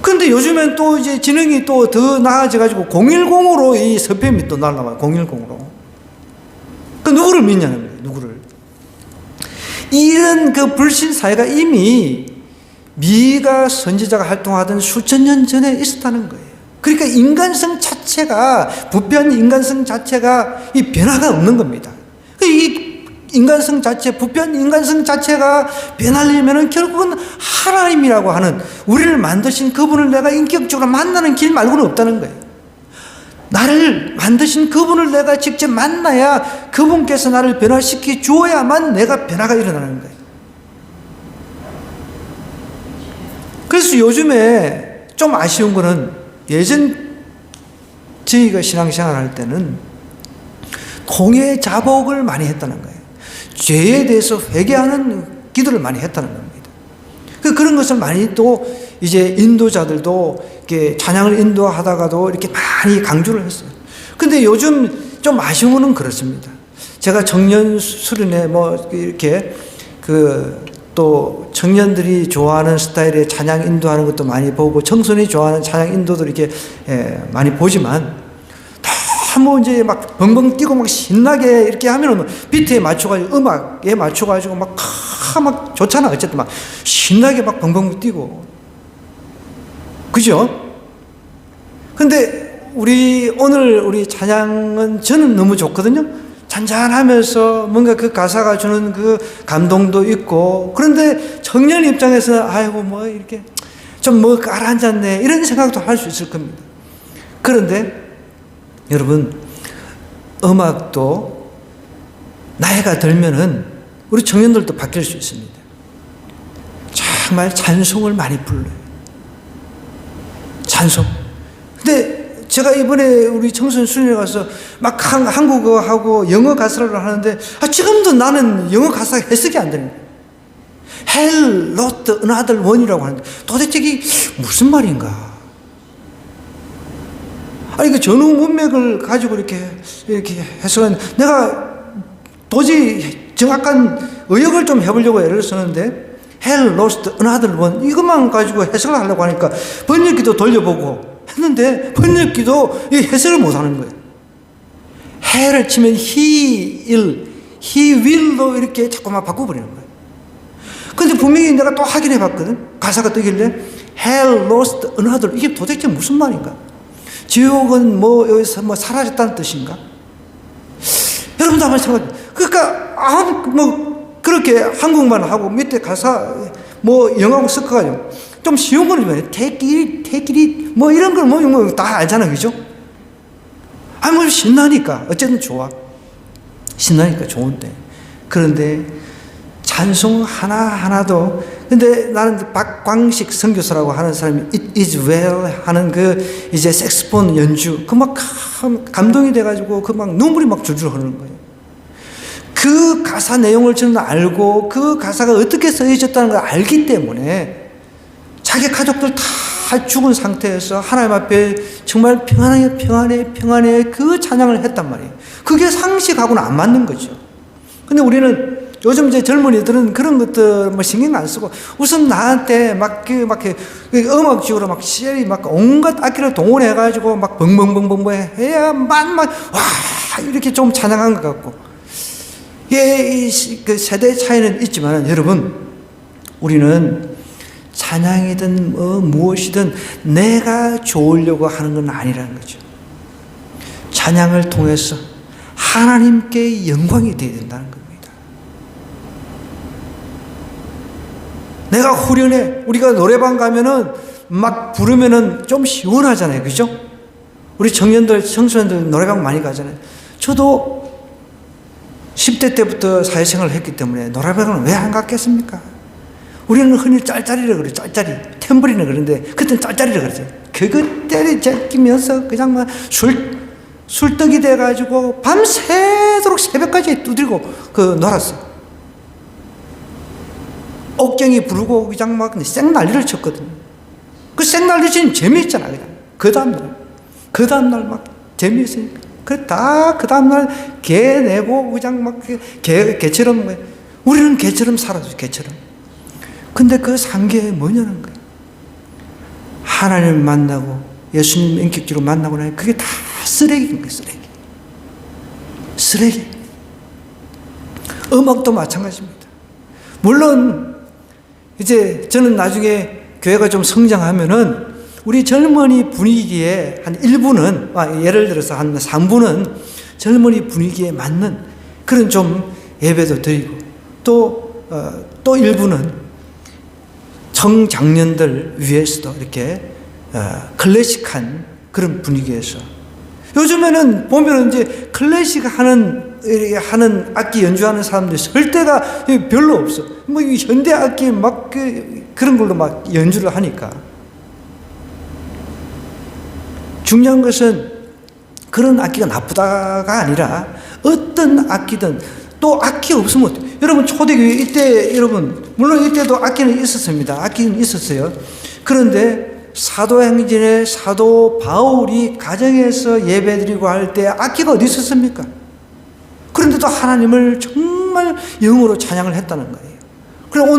근데 요즘엔 또 이제 지능이 또 더 나아져가지고 010으로 이 스팸이 또 날라와요. 010으로. 그 누구를 믿냐는 거예요. 누구를. 이런 그 불신사회가 이미 미가 선지자가 활동하던 수천 년 전에 있었다는 거예요. 그러니까 인간성 자체가, 부패한 인간성 자체가 이 변화가 없는 겁니다. 이 인간성 자체, 부패한 인간성 자체가 변하려면 결국은 하나님이라고 하는 우리를 만드신 그분을 내가 인격적으로 만나는 길 말고는 없다는 거예요. 나를 만드신 그분을 내가 직접 만나야 그분께서 나를 변화시켜 주어야만 내가 변화가 일어나는 거예요. 그래서 요즘에 좀 아쉬운 거는 예전 저희가 신앙생활 할 때는 공예 자복을 많이 했다는 거예요. 죄에 대해서 회개하는 기도를 많이 했다는 겁니다. 그런 것을 많이 또 이제 인도자들도 이렇게 찬양을 인도하다가도 이렇게 많이 강조를 했어요. 근데 요즘 좀 아쉬운 거는 그렇습니다. 제가 청년 수련회 이렇게 또 청년들이 좋아하는 스타일의 찬양 인도하는 것도 많이 보고 청소년이 좋아하는 찬양 인도도 이렇게 많이 보지만 너무 이제 막 벙벙 뛰고 막 신나게 이렇게 하면은 비트에 맞춰가지고 음악에 맞춰가지고 막 좋잖아. 어쨌든 막 신나게 막 벙벙 뛰고. 그죠? 근데 오늘 우리 찬양은 저는 너무 좋거든요. 잔잔하면서 뭔가 그 가사가 주는 그 감동도 있고, 그런데 청년 입장에서 아이고 이렇게 좀 가라앉았네 이런 생각도 할 수 있을 겁니다. 그런데 여러분, 음악도 나이가 들면은 우리 청년들도 바뀔 수 있습니다. 정말 찬송을 많이 불러요. 찬송. 근데 제가 이번에 우리 청소년 수련회 가서 막 한국어하고 영어 가사를 하는데 지금도 나는 영어 가사가 해석이 안 되는 거예요. Hell lost another one이라고 하는데 도대체 이게 무슨 말인가? 아니, 그 전후 문맥을 가지고 이렇게 해석하는, 내가 도저히 정확한 의역을 좀 해보려고 애를 쓰는데, Hell lost another one, 이것만 가지고 해석을 하려고 하니까 번역기도 돌려보고 했는데, 번역기도 이 해석을 못 하는 거예요. Hell을 치면 he will로 이렇게 자꾸만 바꿔버리는 거예요. 근데 분명히 내가 또 확인해 봤거든. 가사가 뜨길래, Hell lost another, 이게 도대체 무슨 말인가? 지옥은 뭐 여기서 뭐 사라졌다는 뜻인가? 여러분도 한번 생각해. 그러니까 뭐 그렇게 한국말 하고 밑에 가사 뭐 영어하고 섞어가지고 좀 쉬운 거는 뭐 take it 뭐 이런 걸 뭐 다 알잖아, 그죠? 뭐 신나니까 어쨌든 좋아. 신나니까 좋은데, 그런데 찬송 하나하나도, 근데 나는 박광식 선교사라고 하는 사람이 It is well 하는 그 이제 색소폰 연주, 그 막 감동이 돼가지고 그 막 눈물이 막 줄줄 흐르는 거예요. 그 가사 내용을 저는 알고 그 가사가 어떻게 써있었다는 걸 알기 때문에 자기 가족들 다 죽은 상태에서 하나님 앞에 정말 평안해 그 찬양을 했단 말이에요. 그게 상식하고는 안 맞는 거죠. 근데 우리는 요즘 이제 젊은이들은 그런 것들 뭐 신경 안 쓰고 우선 나한테 음악적으로 막 시절이 막 온갖 악기를 동원해가지고 막 벙벙벙벙 해야만 와 이렇게 좀 찬양한 것 같고, 그 세대 차이는 있지만 여러분, 우리는 찬양이든 무엇이든 내가 좋으려고 하는 건 아니라는 거죠. 찬양을 통해서 하나님께 영광이 되어야 된다는 겁니다. 내가 후련해. 우리가 노래방 가면은 막 부르면은 좀 시원하잖아요, 그죠? 우리 청년들, 청소년들 노래방 많이 가잖아요. 저도 10대 때부터 사회생활을 했기 때문에 노래방은 왜 안 갔겠습니까? 우리는 흔히 짤짤이라 그래요. 짤짤이. 탬버리는 그런데 그때는 짤짤이라 그러죠. 그것들이 제끼면서 그냥 막 술떡이 돼가지고 밤새도록 새벽까지 두드리고 놀았어요. 옥경이 부르고 그냥 막 생난리를 쳤거든요. 그 생난리 치면 재미있잖아, 그냥. 그 다음날 막 재미있으니까. 그 다음날 개 내고 그냥 막 개처럼, 우리는 개처럼 살았어요, 개처럼. 근데 그 상계에 뭐냐는 거예요. 하나님을 만나고 예수님 인격적으로 만나고 나니 그게 다 쓰레기인 거예요, 쓰레기. 음악도 마찬가지입니다. 물론 이제 저는 나중에 교회가 좀 성장하면은 우리 젊은이 분위기에 한 일부는, 예를 들어서 한 3부는 젊은이 분위기에 맞는 그런 좀 예배도 드리고, 또 일부는 청장년들 위해서도 이렇게 클래식한 그런 분위기에서, 요즘에는 보면은 이제 클래식 하는 악기 연주하는 사람들이 설 때가 별로 없어. 뭐 현대 악기 막 그런 걸로 막 연주를 하니까. 중요한 것은 그런 악기가 나쁘다가 아니라 어떤 악기든, 또 악기 없으면 어때요? 여러분 초대교회 이때, 여러분 물론 이때도 악기는 있었습니다. 악기는 있었어요. 그런데 사도행전에 사도 바울이 가정에서 예배드리고 할 때 악기가 어디 있었습니까? 그런데도 하나님을 정말 영으로 찬양을 했다는 거예요. 그럼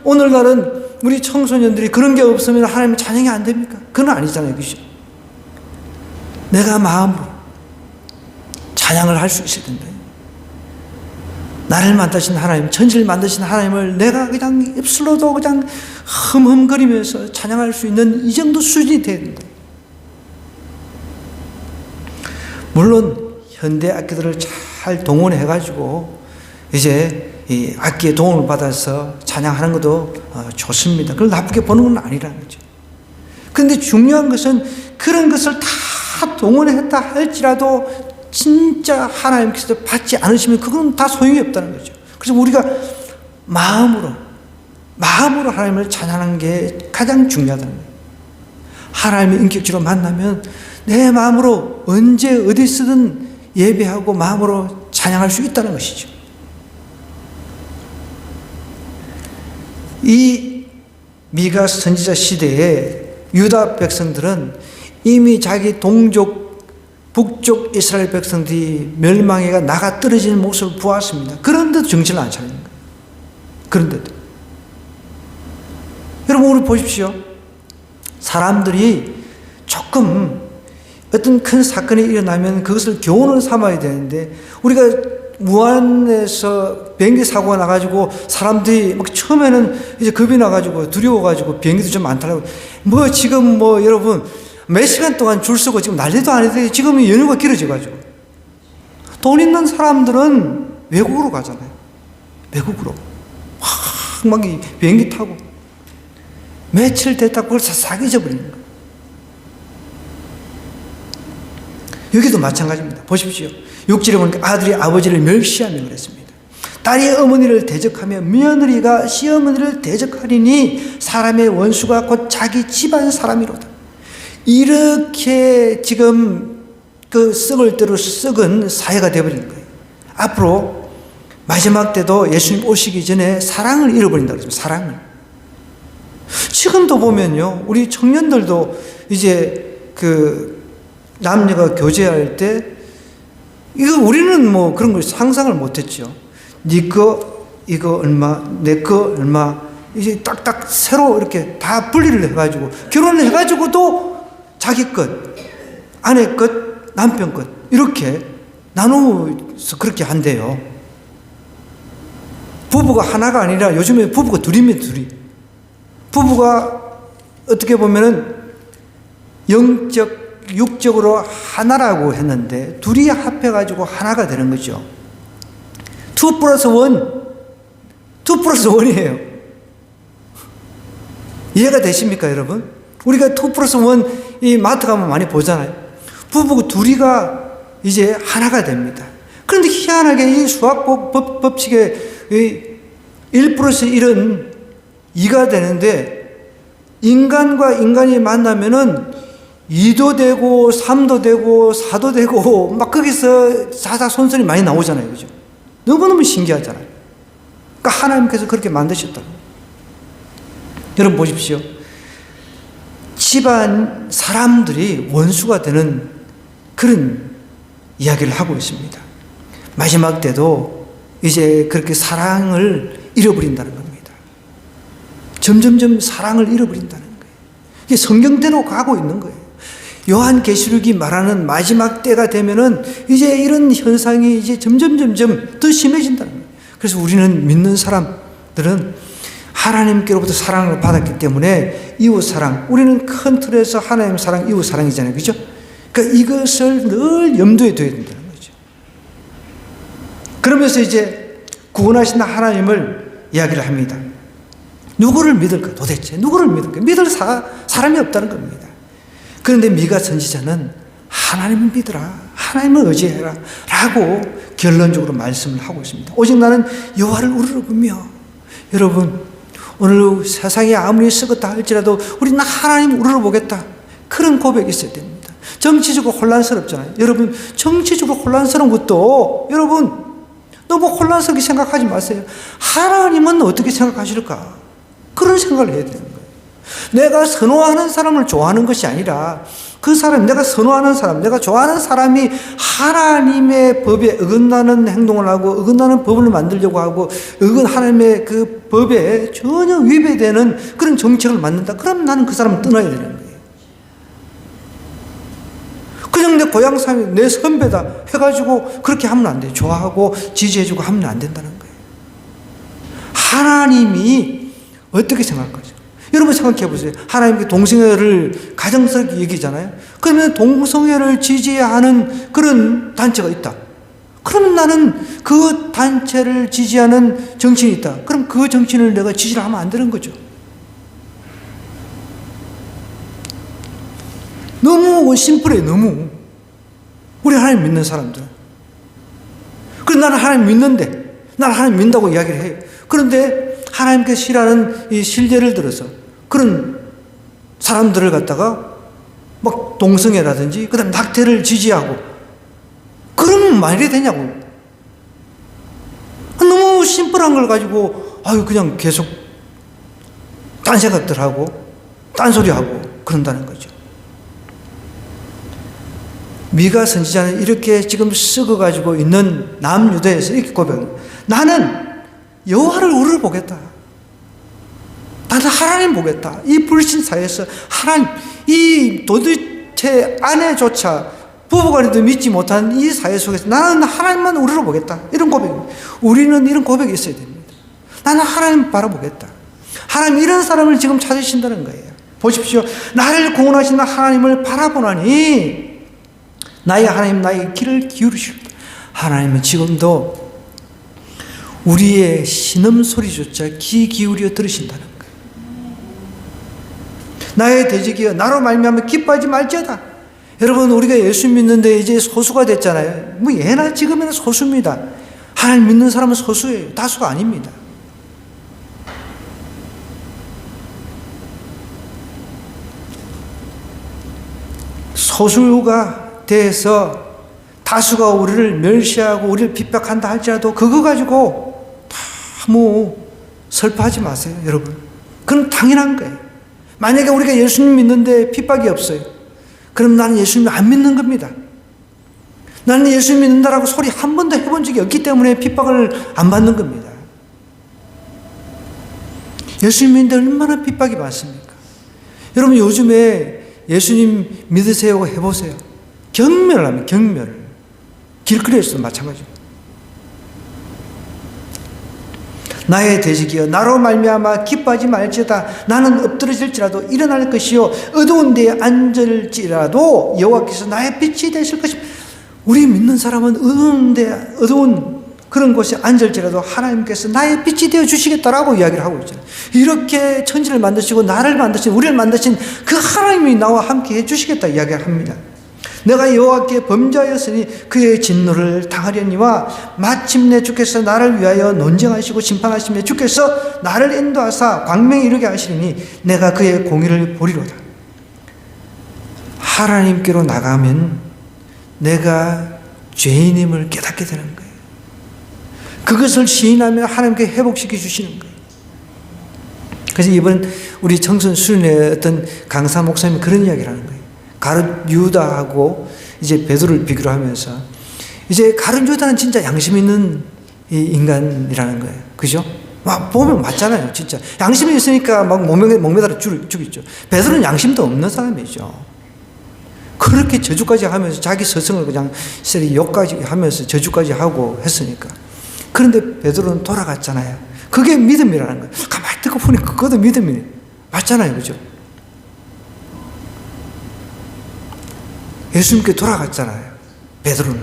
오늘날은 우리 청소년들이 그런 게 없으면 하나님 찬양이 안 됩니까? 그건 아니잖아요, 그죠? 내가 마음으로 찬양을 할 수 있어야 된다. 나를 만드신 하나님, 천지를 만드신 하나님을 내가 그냥 입술로도 그냥 흠흠거리면서 찬양할 수 있는 이 정도 수준이 돼야 된다. 물론 현대 악기들을 잘 동원해가지고 이제 이 악기의 도움을 받아서 찬양하는 것도 좋습니다. 그걸 나쁘게 보는 건 아니라는 거죠. 그런데 중요한 것은 그런 것을 다 다 동원했다 할지라도 진짜 하나님께서 받지 않으시면 그건 다 소용이 없다는 거죠. 그래서 우리가 마음으로 하나님을 찬양하는 게 가장 중요하다는 거예요. 하나님의 인격적으로 만나면 내 마음으로 언제 어디서든 예배하고 마음으로 찬양할 수 있다는 것이죠. 이 미가 선지자 시대에 유다 백성들은 이미 자기 동족 북쪽 이스라엘 백성들이 멸망해가 나가 떨어지는 모습을 보았습니다. 그런데도 정신을 안 차리는 거예요. 그런데도 여러분, 우리 보십시오. 사람들이 조금 어떤 큰 사건이 일어나면 그것을 교훈을 삼아야 되는데, 우리가 무안에서 비행기 사고가 나가지고 사람들이 막 처음에는 이제 겁이 나가지고 두려워가지고 비행기도 좀 안 타려고, 지금 여러분 몇 시간 동안 줄 서고 지금 난리도 아닌데 지금 연휴가 길어져가지고 돈 있는 사람들은 외국으로 가잖아요. 외국으로 막 비행기 타고 며칠 됐다 그걸 싹 잊어버리는 거예요. 여기도 마찬가지입니다. 보십시오. 6절에 보니까 아들이 아버지를 멸시하며 그랬습니다. 딸이 어머니를 대적하며 며느리가 시어머니를 대적하리니 사람의 원수가 곧 자기 집안 사람이로다. 이렇게 지금 그 썩을 대로 썩은 사회가 되어버린 거예요. 앞으로 마지막 때도 예수님 오시기 전에 사랑을 잃어버린다고 그랬습니다. 사랑을. 지금도 보면요, 우리 청년들도 이제 그 남녀가 교제할 때 이거 우리는 그런 걸 상상을 못했죠. 네 거 이거 얼마, 내 거 얼마, 이제 딱딱 새로 이렇게 다 분리를 해가지고 결혼을 해가지고도 자기 것, 아내 것, 남편 것 이렇게 나누어서 그렇게 한대요. 부부가 하나가 아니라 요즘에 부부가 둘입니다. 둘이. 부부가 어떻게 보면은 영적, 육적으로 하나라고 했는데 둘이 합해가지고 하나가 되는 거죠. 2 플러스 1, 2 플러스 1이에요. 이해가 되십니까, 여러분? 우리가 2 플러스 1, 이 마트 가면 많이 보잖아요. 부부 둘이가 이제 하나가 됩니다. 그런데 희한하게 이 수학 법칙에 1 플러스 1은 2가 되는데, 인간과 인간이 만나면은 2도 되고 3도 되고 4도 되고 막 거기서 사사손손이 많이 나오잖아요. 그죠? 너무너무 신기하잖아요. 그러니까 하나님께서 그렇게 만드셨다고. 여러분 보십시오. 집안 사람들이 원수가 되는 그런 이야기를 하고 있습니다. 마지막 때도 이제 그렇게 사랑을 잃어버린다는 겁니다. 점점점 사랑을 잃어버린다는 거예요. 이게 성경대로 가고 있는 거예요. 요한계시록이 말하는 마지막 때가 되면은 이제 이런 현상이 이제 점점 더 심해진다는 거예요. 그래서 우리는 믿는 사람들은 하나님께로부터 사랑을 받았기 때문에 이웃 사랑, 우리는 큰 틀에서 하나님 사랑, 이웃 사랑이잖아요. 그죠? 그러니까 이것을 늘 염두에 둬야 된다는 거죠. 그러면서 이제 구원하신 하나님을 이야기를 합니다. 누구를 믿을까? 도대체 누구를 믿을까? 믿을 사람이 없다는 겁니다. 그런데 미가 선지자는 하나님을 믿으라, 하나님을 의지해라 라고 결론적으로 말씀을 하고 있습니다. 오직 나는 여호와를 우러러보며, 여러분 오늘 세상이 아무리 썩었다 할지라도 우리는 하나님을 우러러보겠다, 그런 고백이 있어야 됩니다. 정치적으로 혼란스럽잖아요. 여러분 정치적으로 혼란스러운 것도 여러분 너무 혼란스럽게 생각하지 마세요. 하나님은 어떻게 생각하실까? 그런 생각을 해야 되는 거예요. 내가 선호하는 사람을 좋아하는 것이 아니라 그 사람, 내가 선호하는 사람, 내가 좋아하는 사람이 하나님의 법에 어긋나는 행동을 하고 어긋나는 법을 만들려고 하고 하나님의 그 법에 전혀 위배되는 그런 정책을 만든다. 그럼 나는 그 사람을 떠나야 되는 거예요. 그냥 내 고향 사람이 내 선배다 해가지고 그렇게 하면 안 돼요. 좋아하고 지지해주고 하면 안 된다는 거예요. 하나님이 어떻게 생각하죠? 여러분 생각해 보세요. 하나님께 동성애를 가정스럽게 얘기잖아요. 그러면 동성애를 지지하는 그런 단체가 있다. 그러면 나는 그 단체를 지지하는 정치인이 있다. 그럼 그 정치인을 내가 지지를 하면 안 되는 거죠. 너무 너무 심플해, 너무. 우리 하나님 믿는 사람들. 그래서 나는 하나님 믿는데, 나는 하나님 믿는다고 이야기를 해요. 그런데 하나님께 싫어하는 이 실제를 들어서 그런 사람들을 갖다가 막 동성애라든지, 그 다음 낙태를 지지하고, 그러면 말이 되냐고. 너무 심플한 걸 가지고, 그냥 계속 딴 생각들 하고, 딴소리 하고, 그런다는 거죠. 미가 선지자는 이렇게 지금 썩어가지고 있는 남유다에서 이렇게 고백합니다. 나는 여호와를 우러러 보겠다. 나는 하나님 보겠다. 이 불신 사회에서 하나님, 이 도대체 아내조차 부부간에도 믿지 못한 이 사회 속에서 나는 하나님만 우러러 보겠다. 이런 고백입니다. 우리는 이런 고백이 있어야 됩니다. 나는 하나님 바라보겠다. 하나님 이런 사람을 지금 찾으신다는 거예요. 보십시오. 나를 구원하신 하나님을 바라보나니 나의 하나님, 나의 귀를 기울이십니다. 하나님은 지금도 우리의 신음소리조차 귀 기울여 들으신다는 거예요. 나의 대적이여 나로 말미암아 기뻐하지 말지어다. 여러분, 우리가 예수 믿는데 이제 소수가 됐잖아요. 뭐 예나 지금에는 소수입니다. 하나님 믿는 사람은 소수예요. 다수가 아닙니다. 소수가 돼서 다수가 우리를 멸시하고 우리를 핍박한다 할지라도 그거 가지고 너무 슬퍼하지 마세요, 여러분. 그건 당연한 거예요. 만약에 우리가 예수님 믿는데 핍박이 없어요. 그럼 나는 예수님 안 믿는 겁니다. 나는 예수님 믿는다라고 소리 한 번도 해본 적이 없기 때문에 핍박을 안 받는 겁니다. 예수님 믿는데 얼마나 핍박이 많습니까? 여러분, 요즘에 예수님 믿으세요 해보세요. 경멸을 하면 경멸을. 길거리에서도 마찬가지입니다. 나의 대적이여 나로 말미암아 기뻐하지 말지어다. 나는 엎드러질지라도 일어날 것이요 어두운 데에 앉을지라도 여호와께서 나의 빛이 되실 것입니다. 우리 믿는 사람은 어두운 그런 곳에 앉을지라도 하나님께서 나의 빛이 되어 주시겠다라고 이야기를 하고 있잖아요. 이렇게 천지를 만드시고 나를 만드신, 우리를 만드신 그 하나님이 나와 함께 해 주시겠다 이야기를 합니다. 내가 여호와께 범죄하였으니 그의 진노를 당하려니와 마침내 주께서 나를 위하여 논쟁하시고 심판하시며 주께서 나를 인도하사 광명에 이르게 하시리니 내가 그의 공의를 보리로다. 하나님께로 나가면 내가 죄인임을 깨닫게 되는 거예요. 그것을 시인하면 하나님께 회복시켜 주시는 거예요. 그래서 이번 우리 청순 수련회 어떤 강사 목사님이 그런 이야기를 하는 거예요. 가룟 유다하고 이제 베드로를 비교를 하면서 이제 가룟 유다는 진짜 양심 있는 인간이라는 거예요. 그죠? 막 보면 맞잖아요. 진짜 양심이 있으니까 막 목매달아 죽이죠. 베드로는 양심도 없는 사람이죠. 그렇게 저주까지 하면서 자기 스승을 그냥 욕까지 하면서 저주까지 하고 했으니까. 그런데 베드로는 돌아갔잖아요. 그게 믿음이라는 거예요. 가만히 듣고 보니 그것도 믿음이네. 맞잖아요. 그죠? 예수님께 돌아갔잖아요. 베드로는.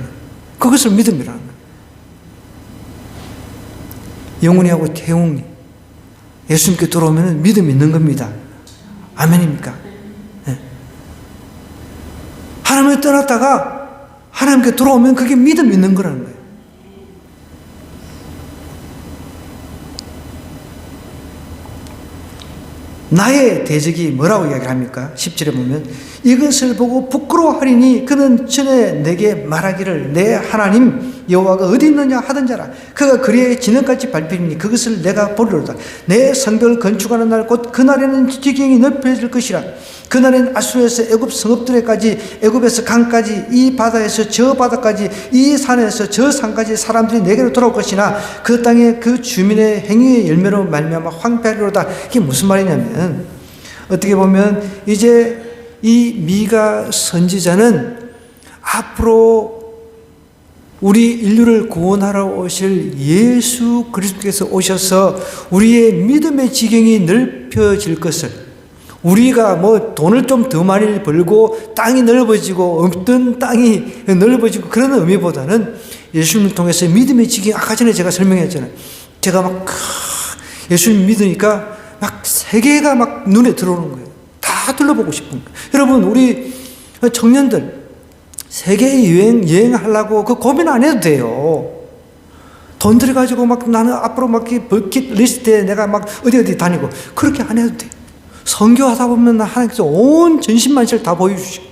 그것을 믿음이라는 거예요. 영훈이하고 태웅이 예수님께 돌아오면 믿음이 있는 겁니다. 아멘입니까? 네. 하나님을 떠났다가 하나님께 돌아오면 그게 믿음이 있는 거라는 거예요. 나의 대적이 뭐라고 이야기를 합니까? 10절에 보면 이것을 보고 부끄러워하리니 그는 전에 내게 말하기를 내 하나님 여호와가 어디 있느냐 하던 자라. 그가 그리에 진흙같이 밟히니 그것을 내가 보리로다. 내 성벽을 건축하는 날 곧 그날에는 지경이 넓혀질 것이라. 그날엔 아수르에서 애굽 성읍들에까지 애굽에서 강까지 이 바다에서 저 바다까지 이 산에서 저 산까지 사람들이 내게로 돌아올 것이나 그 땅에 그 주민의 행위의 열매로 말미암아 황폐하리로다. 이게 무슨 말이냐면 어떻게 보면 이제 이 미가 선지자는 앞으로 우리 인류를 구원하러 오실 예수 그리스도께서 오셔서 우리의 믿음의 지경이 넓혀질 것을, 우리가 뭐 돈을 좀 더 많이 벌고 땅이 넓어지고 없던 땅이 넓어지고 그런 의미보다는 예수님을 통해서 믿음의 지경이, 아까 전에 제가 설명했잖아요. 제가 막 예수님 믿으니까 막 세계가 막 눈에 들어오는 거예요. 다 둘러보고 싶은 거예요. 여러분, 우리 청년들 세계 여행하려고 그 고민 안 해도 돼요. 돈 들여가지고 막 나는 앞으로 막 버킷 리스트에 내가 막 어디 다니고 그렇게 안 해도 돼. 선교하다 보면 하나님께서 온 전신만실 다 보여주시고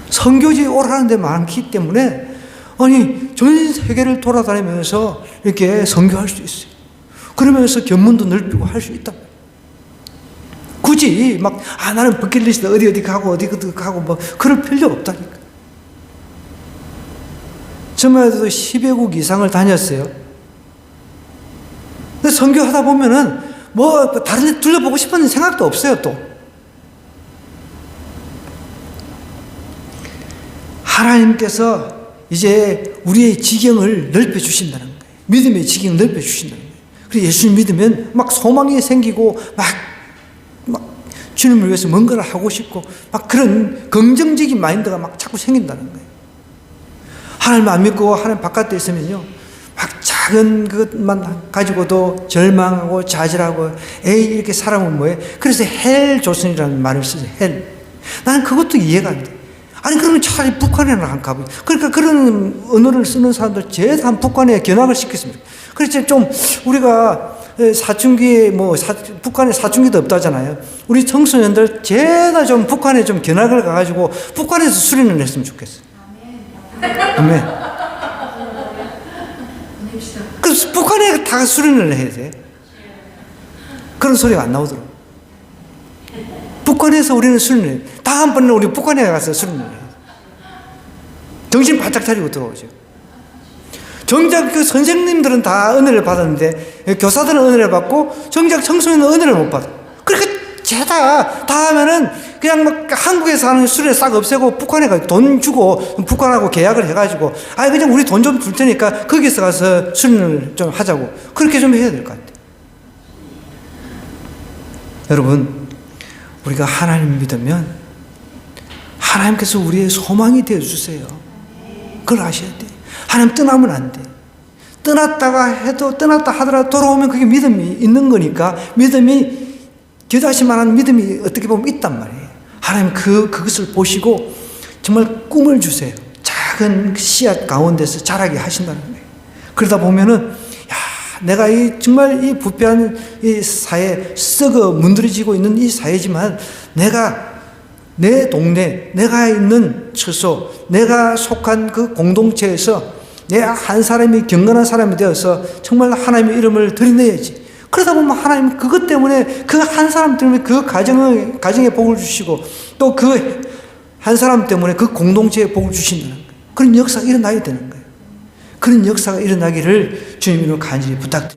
선교지 오라는 데 많기 때문에 아니 전 세계를 돌아다니면서 이렇게 선교할 수 있어요. 그러면서 견문도 넓히고 할 수 있다. 굳이 막 나는 버킷리스트 어디 가고 어디 가고 뭐 그럴 필요 없다니까. 저만 해도 10여국 이상을 다녔어요. 근데 선교하다 보면은 뭐 다른 데 둘러보고 싶은 생각도 없어요. 또 하나님께서 이제 우리의 지경을 넓혀 주신다는 거예요. 믿음의 지경을 넓혀 주신다는 거예요. 그래서 예수님 믿으면 막 소망이 생기고 막 주님을 위해서 뭔가를 하고 싶고 막 그런 긍정적인 마인드가 막 자꾸 생긴다는 거예요. 하나님 안 믿고 하나님 바깥에 있으면요, 막 작은 것만 가지고도 절망하고 좌절하고 이렇게 살아보면 뭐예요? 그래서 헬 조선이라는 말을 쓰죠. 헬. 나는 그것도 이해가 안 돼. 아니 그러면 차라리 북한에나 한 가보죠. 그러니까 그런 언어를 쓰는 사람들 최대한 북한에 견학을 시켰습니다. 그래서 좀 우리가 사춘기에 북한에 사춘기도 없다잖아요. 우리 청소년들 죄다 좀 북한에 좀 견학을 가가지고 북한에서 수련을 했으면 좋겠어요. 아멘. 그래서 북한에 다 수련을 해야 돼. 그런 소리가 안 나오더라고. 북한에서 우리는 수련을 해요. 다음번에는 우리 북한에 가서 수련을 해요. 정신 바짝 차리고 들어오죠. 정작 그 선생님들은 다 은혜를 받았는데 교사들은 은혜를 받고 정작 청소년은 은혜를 못 받아. 그러니까 죄다 하면은 그냥 막 한국에서 하는 수련 싹 없애고 북한에 가서 돈 주고 북한하고 계약을 해가지고 그냥 우리 돈 좀 줄 테니까 거기서 가서 수련을 좀 하자고 그렇게 좀 해야 될 것 같아요. 여러분, 우리가 하나님 믿으면 하나님께서 우리의 소망이 되어주세요. 그걸 아셔야 돼요. 하나님 떠나면 안 돼. 떠났다 하더라도 돌아오면 그게 믿음이 있는 거니까 믿음이 겨자씨 만한 믿음이 어떻게 보면 있단 말이에요. 하나님 그것을 보시고 정말 꿈을 주세요. 작은 씨앗 가운데서 자라게 하신다는 거예요. 그러다 보면은 내가 정말 이 부패한 이 사회 썩어 문드러지고 있는 이 사회지만 내가 내 동네, 내가 있는 처소, 내가 속한 그 공동체에서 내가 한 사람이 경건한 사람이 되어서 정말 하나님의 이름을 드러내야지. 그러다 보면 하나님 그것 때문에 그 한 사람 때문에 그 가정에 복을 주시고 또 그 한 사람 때문에 그 공동체에 복을 주신다는 거예요. 그런 역사가 일어나야 되는 거예요. 그런 역사가 일어나기를 주님으로 간절히 부탁드립니다.